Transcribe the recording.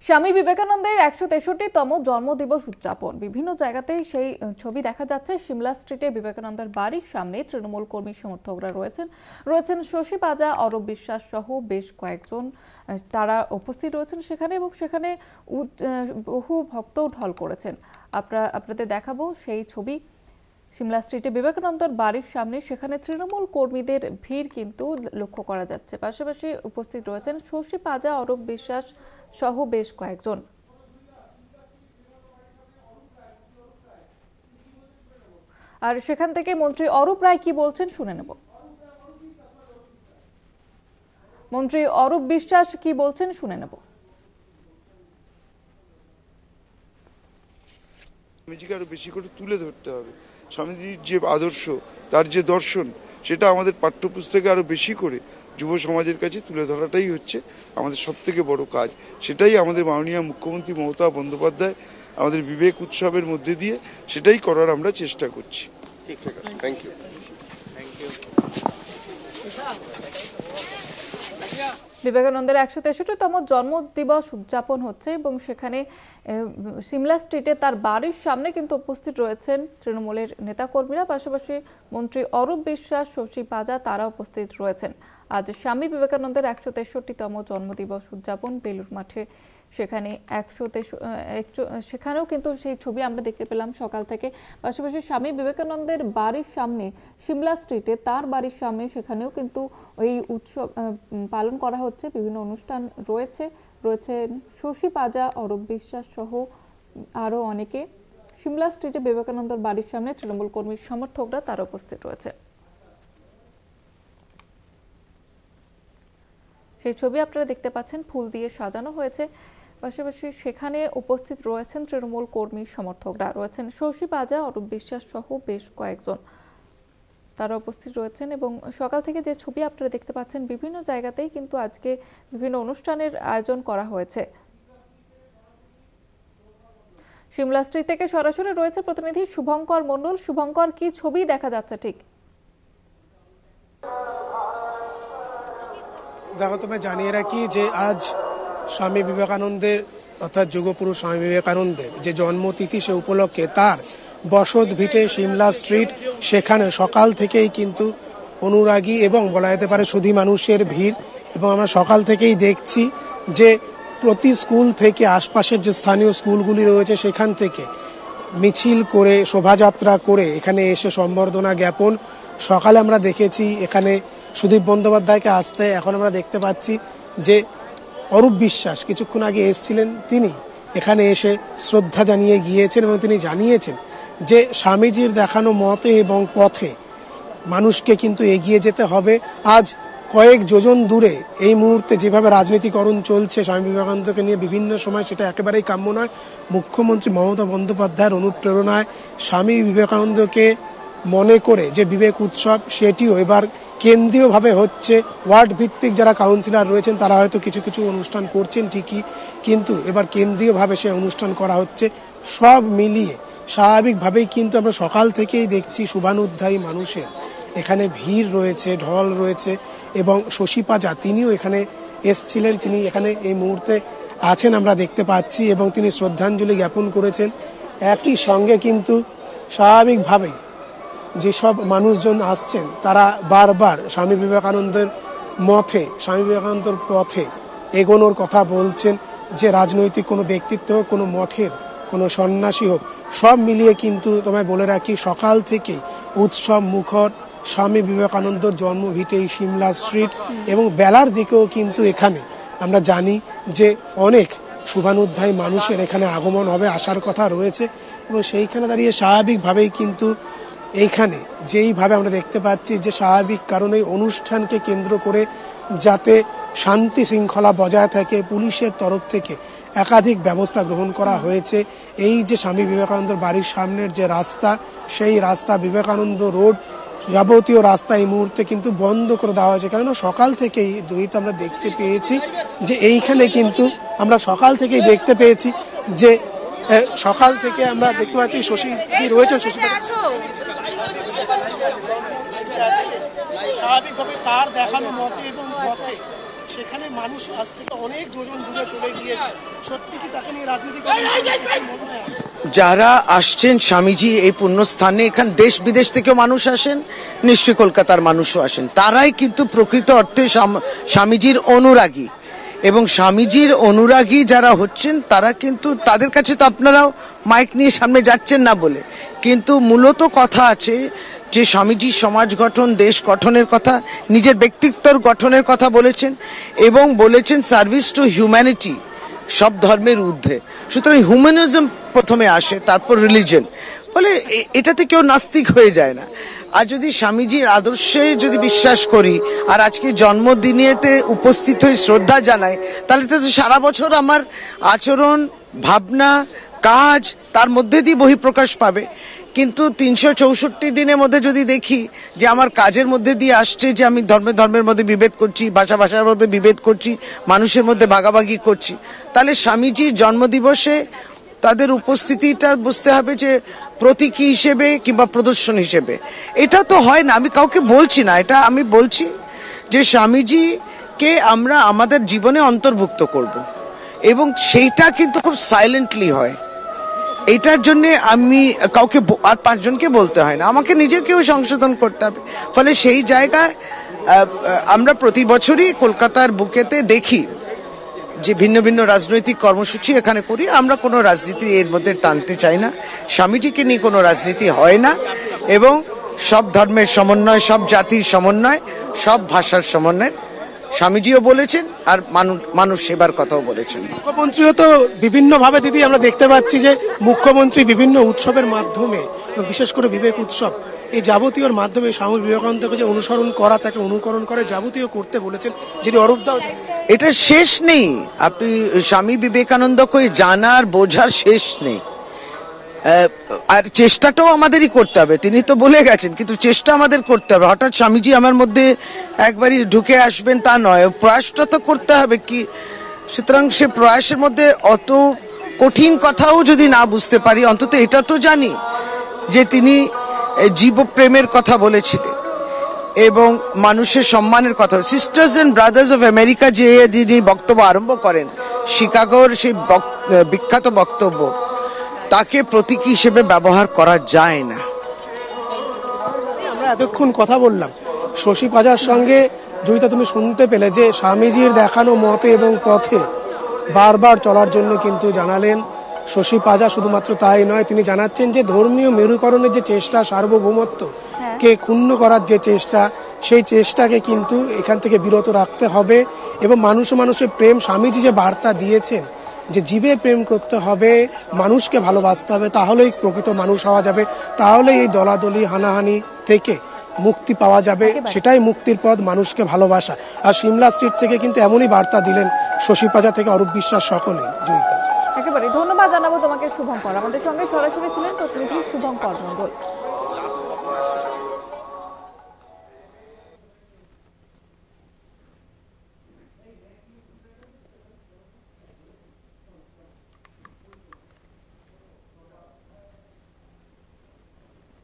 স্বামী বিবেকানন্দের ১৬৩তম জন্মদিবস উদযাপন। বিভিন্ন জায়গাতেই সেই ছবি দেখা যাচ্ছে। সিমলা স্ট্রিটে বিবেকানন্দের বাড়ির সামনে তৃণমূল কর্মী সমর্থকরা রয়েছেন শশী পাজা, অরূপ বিশ্বাস সহ বেশ কয়েকজন। তারা উপস্থিত রয়েছেন সেখানে এবং সেখানে বহু ভক্তও ঢল করেছেন। আপনাদের দেখাবো সেই ছবি। সিমলা স্ট্রিটে বিবেকানন্দের বাড়ির সামনে সেখানে তৃণমূল কর্মীদের ভিড় কিন্তু লক্ষ্য করা যাচ্ছে। পাশাপাশি উপস্থিত রয়েছেন শশী পাজা, অরূপ বিশ্বাস সহ বেশ কয়েকজন। আর সেখান থেকে মন্ত্রী অরূপ রায় কি বলছেন শুনে নেব। মন্ত্রী অরূপ বিশ্বাস কি বলছেন শুনে নেব। স্বামীজিকে আরো বেশি করে তুলে ধরতে হবে। স্বামীজির যে আদর্শ, তার যে দর্শন, সেটা আমাদের পাঠ্যপুস্তকে আরো বেশি করে যুব সমাজের কাছে তুলে ধরাটাই হচ্ছে আমাদের সবথেকে বড় কাজ। সেটাই আমাদের মাননীয় মুখ্যমন্ত্রী মমতা বন্দ্যোপাধ্যায় আমাদের বিবেক উৎসবের মধ্যে দিয়ে সেটাই করার আমরা চেষ্টা করছি। ঠিক আছে, থ্যাংক ইউ। বিবেকানন্দের ১৬৩তম জন্মদিবস উদযাপন হচ্ছে এবং সেখানে সিমলা স্ট্রিটে তার বাড়ির সামনে কিন্তু উপস্থিত রয়েছেন তৃণমূলের নেতাকর্মীরা। পাশাপাশি মন্ত্রী অরূপ বিশ্বাস, শশী পাজা তারা উপস্থিত রয়েছেন। আজ স্বামী বিবেকানন্দের ১৬৩তম জন্মদিবস উদযাপন বেলুর মাঠে। সেখানে সেখানেও কিন্তু সেই ছবি আমরা দেখতে পেলাম সকাল থেকে। পাশাপাশি স্বামী বিবেকানন্দের বাড়ির সামনে সিমলা স্ট্রিটে তার বাড়ির সামনে সেখানেও কিন্তু ওই উৎসব পালন করা হচ্ছে। বিভিন্ন অনুষ্ঠান রয়েছেন শশী পাজা, অরূপ বিশ্বাস সহ আরও অনেকে। সিমলা স্ট্রিটে বিবেকানন্দের বাড়ির সামনে তৃণমূল কর্মীর সমর্থকরা তারা উপস্থিত রয়েছে। সেই ছবি আপনারা দেখতে পাচ্ছেন, ফুল দিয়ে সাজানো হয়েছে। পাশাপাশি সেখানে উপস্থিত রয়েছেন তৃণমূল কর্মী সমর্থকরা, রয়েছেন শশী পাজা, অরূপ বিশ্বাস সহ বেশ কয়েকজন। তারা উপস্থিত রয়েছেন এবং সকাল থেকে যে ছবি আপনারা দেখতে পাচ্ছেন বিভিন্ন জায়গাতেই কিন্তু আজকে বিভিন্ন অনুষ্ঠানের আয়োজন করা হয়েছে। সিমলা স্ট্রিট থেকে সরাসরি রয়েছে প্রতিনিধি শুভঙ্কর মণ্ডল। শুভঙ্কর, কি ছবি দেখা যাচ্ছে ঠিক? দেখো, তোমায় জানিয়ে রাখি যে আজ স্বামী বিবেকানন্দের অর্থাৎ যুগপুরুষ স্বামী বিবেকানন্দের যে জন্মতিথি, সে উপলক্ষে তার বসত ভিটে সিমলা স্ট্রিট, সেখানে সকাল থেকেই কিন্তু অনুরাগী এবং বলা যেতে পারে সুধী মানুষের ভিড়। এবং আমরা সকাল থেকেই দেখছি যে প্রতি স্কুল থেকে, আশপাশের যে স্থানীয় স্কুলগুলি রয়েছে সেখান থেকে মিছিল করে, শোভাযাত্রা করে এখানে এসে সম্বর্ধনা জ্ঞাপন। সকালে আমরা দেখেছি এখানে সুদীপ বন্দ্যোপাধ্যায়কে আসতে। এখন আমরা দেখতে পাচ্ছি যে অরূপ বিশ্বাস কিছুক্ষণ আগে এসেছিলেন, তিনি এখানে এসে শ্রদ্ধা জানিয়ে গিয়েছেন এবং তিনি জানিয়েছেন যে স্বামীজির দেখানো মতে এবং পথে মানুষকে কিন্তু এগিয়ে যেতে হবে। আজ কয়েক যোজন দূরে এই মুহূর্তে যেভাবে রাজনীতিকরণ চলছে স্বামী বিবেকানন্দকে নিয়ে বিভিন্ন সময়, সেটা একেবারেই কাম্য নয়। মুখ্যমন্ত্রী মমতা বন্দ্যোপাধ্যায়ের অনুপ্রেরণায় স্বামী বিবেকানন্দকে মনে করে যে বিবেক উৎসব, সেটিও এবার কেন্দ্রীয়ভাবে হচ্ছে। ওয়ার্ড ভিত্তিক যারা কাউন্সিলর রয়েছেন তারা হয়তো কিছু কিছু অনুষ্ঠান করছেন ঠিকই, কিন্তু এবার কেন্দ্রীয়ভাবে সে অনুষ্ঠান করা হচ্ছে। সব মিলিয়ে স্বাভাবিকভাবেই কিন্তু আমরা সকাল থেকেই দেখছি শুভানুধ্যায়ী মানুষের এখানে ভিড় রয়েছে, ঢল রয়েছে। এবং শশী পাজা তিনিও এখানে এসছিলেন, তিনি এখানে এই মুহূর্তে আছেন আমরা দেখতে পাচ্ছি এবং তিনি শ্রদ্ধাঞ্জলি জ্ঞাপন করেছেন। একই সঙ্গে কিন্তু স্বাভাবিকভাবেই যেসব মানুষজন আসছেন তারা বারবার স্বামী বিবেকানন্দের মতে, স্বামী বিবেকানন্দের পথে এগোনোর কথা বলছেন। যে রাজনৈতিক কোনো ব্যক্তিত্ব হোক, কোনো মঠের কোনো সন্ন্যাসী হোক, সব মিলিয়ে কিন্তু তোমায় বলে রাখি সকাল থেকে উৎসব মুখর স্বামী বিবেকানন্দর জন্মভিটে এই সিমলা স্ট্রিট। এবং বেলার দিকেও কিন্তু এখানে আমরা জানি যে অনেক শুভানুধ্যায়ী মানুষের এখানে আগমন হবে, আসার কথা রয়েছে। এবং সেইখানে দাঁড়িয়ে স্বাভাবিকভাবেই কিন্তু এইখানে যেইভাবে আমরা দেখতে পাচ্ছি যে স্বাভাবিক কারণে অনুষ্ঠানকে কেন্দ্র করে যাতে শান্তি শৃঙ্খলা বজায় থাকে, পুলিশের তরফ থেকে একাধিক ব্যবস্থা গ্রহণ করা হয়েছে। এই যে স্বামী বিবেকানন্দের বাড়ির সামনের যে রাস্তা, সেই রাস্তা বিবেকানন্দ রোড যাবতীয় রাস্তা এই মুহূর্তে কিন্তু বন্ধ করে দেওয়া হয়েছে। কেননা সকাল থেকেই যেহেতু আমরা দেখতে পেয়েছি যে এইখানে কিন্তু আমরা সকাল থেকেই দেখতে পেয়েছি যে সকাল থেকে আমরা দেখতে পাচ্ছি শশী রয়েছেন, শশী স্বাভাবিকভাবে তার দেখানো মতে এবং পথে সেখানে মানুষ আজ থেকে অনেক যোজন দূরে চলে গিয়েছে, সত্যি কি তাকে নিয়ে রাজনীতি করা মনে হয়? যারা আসছেন স্বামীজি এই পুণ্যস্থানে, এখানে দেশ বিদেশ থেকেও মানুষ আসেন, নিশ্চয়ই কলকাতার মানুষও আসেন, তারাই কিন্তু প্রকৃত অর্থে স্বামীজির অনুরাগী। এবং স্বামীজির অনুরাগী যারা হচ্ছেন তারা কিন্তু, তাদের কাছে তো আপনারাও মাইক নিয়ে সামনে যাচ্ছেন না বলে, কিন্তু মূলত কথা আছে যে স্বামীজি সমাজ গঠন, দেশ গঠনের কথা, নিজের ব্যক্তিত্বর গঠনের কথা বলেছেন এবং বলেছেন সার্ভিস টু হিউম্যানিটি, সব ধর্মের ঊর্ধ্বে। সুতরাং হিউম্যানিজম প্রথমে আসে, তারপর রিলিজন, ফলে এটাতে কেউ নাস্তিক হয়ে যায় না। আর যদি স্বামীজির আদর্শে যদি বিশ্বাস করি আর আজকে জন্মদিনেতে উপস্থিত হয়ে শ্রদ্ধা জানাই, তাহলে তো সারা বছর আমার আচরণ, ভাবনা, কাজ তার মধ্যে দিয়ে বহিঃপ্রকাশ পাবে। কিন্তু 364 দিনের মধ্যে যদি দেখি যে আমার কাজের মধ্যে দিয়ে আসছে যে আমি ধর্মের মধ্যে বিভেদ করছি, ভাষার মধ্যে বিভেদ করছি, মানুষের মধ্যে ভাগাভাগি করছি, তাহলে স্বামীজির জন্মদিবসে তাদের উপস্থিতিটা বুঝতে হবে যে প্রতীকী হিসেবে কিংবা প্রদর্শন হিসেবে। এটা তো হয় না, আমি কাউকে বলছি না, এটা আমি বলছি যে স্বামীজিকে আমরা আমাদের জীবনে অন্তর্ভুক্ত করব এবং সেইটা কিন্তু খুব সাইলেন্টলি হয়। এইটার জন্য আমি কাউকে আর 5 জনকে বলতে হয় না, আমাকে নিজেকেও সংশোধন করতে হবে। ফলে সেই জায়গায় আমরা প্রতি বছরই কলকাতার বুকেতে দেখি যে ভিন্ন ভিন্ন রাজনৈতিক কর্মসূচি এখানে করি। আমরা কোনো রাজনীতি এর মধ্যে টানতে চাই না, স্বামীজিকে নিয়ে কোনো রাজনীতি হয় না এবং সব ধর্মের সমন্বয়, সব জাতির সমন্বয়, সব ভাষার সমন্বয় স্বামীজিও বলেছেন আর মানুষ সেবার কথাও বলেছেন। মুখ্যমন্ত্রীও তো বিভিন্ন ভাবে দিদি আমরা দেখতে পাচ্ছি যে মুখ্যমন্ত্রী বিভিন্ন উৎসবের মাধ্যমে, বিশেষ করে বিবেক উৎসব, এই যাবতীয়র মাধ্যমে স্বামী বিবেকানন্দকে যে অনুসরণ করা, তাকে অনুকরণ করে যাবতীয় করতে বলেছেন, যেটি অরূপদাও এটা শেষ নেই। আপনি স্বামী বিবেকানন্দকে জানার, বোঝার শেষ নেই। আর চেষ্টাটাও আমাদেরই করতে হবে, তিনি তো বলে গেছেন, কিন্তু চেষ্টা আমাদের করতে হবে। হঠাৎ স্বামীজি আমার মধ্যে একবারই ঢুকে আসবেন তা নয়, প্রয়াসটা তো করতে হবে কি। সুতরাং সে প্রয়াসের মধ্যে অত কঠিন কথাও যদি না বুঝতে পারি, অন্তত এটা তো জানি যে তিনি জীবপ্রেমের কথা বলেছিলেন এবং মানুষের সম্মানের কথা। Sisters and brothers of America যে যিনি বক্তব্য আরম্ভ করেন, শিকাগোর সেই বিখ্যাত বক্তব্য, তাকে প্রতীকী হিসেবে ব্যবহার করা যায় না। আমরা এতক্ষণ কথা বললাম শশী পাজার সঙ্গে, জয়িতা তুমি শুনতে পেলে যে স্বামীজির দেখানো মতে এবং পথে বারবার চলার জন্য কিন্তু জানালেন শশী পাজা। শুধুমাত্র তাই নয়, তিনি জানাচ্ছেন যে ধর্মীয় মেরুকরণের যে চেষ্টা, সার্বভৌমত্ব কে ক্ষুণ্ণ করার যে চেষ্টা, সেই চেষ্টাকে কিন্তু এখান থেকে বিরত রাখতে হবে এবং মানুষের প্রেম, স্বামীজি যে বার্তা দিয়েছেন যে জীবে প্রেম করতে হবে, মানুষকে ভালোবাসতে হবে, তাহলেই প্রকৃত মানুষ হওয়া যাবে, তাহলে এই দলাদলি হানাহানি থেকে মুক্তি পাওয়া যাবে, সেটাই মুক্তির পথ, মানুষকে ভালোবাসা। আর সিমলা স্ট্রিট থেকে কিন্তু এমনই বার্তা দিলেন শশী পাজা থেকে অরূপ বিশ্বাস সকলেই। জয়িতা, একেবারে ধন্যবাদ জানাবো তোমাকে শুভঙ্কর। আমাদের সঙ্গে সরাসরি ছিলেন প্রতিনিধি শুভঙ্কর মণ্ডল।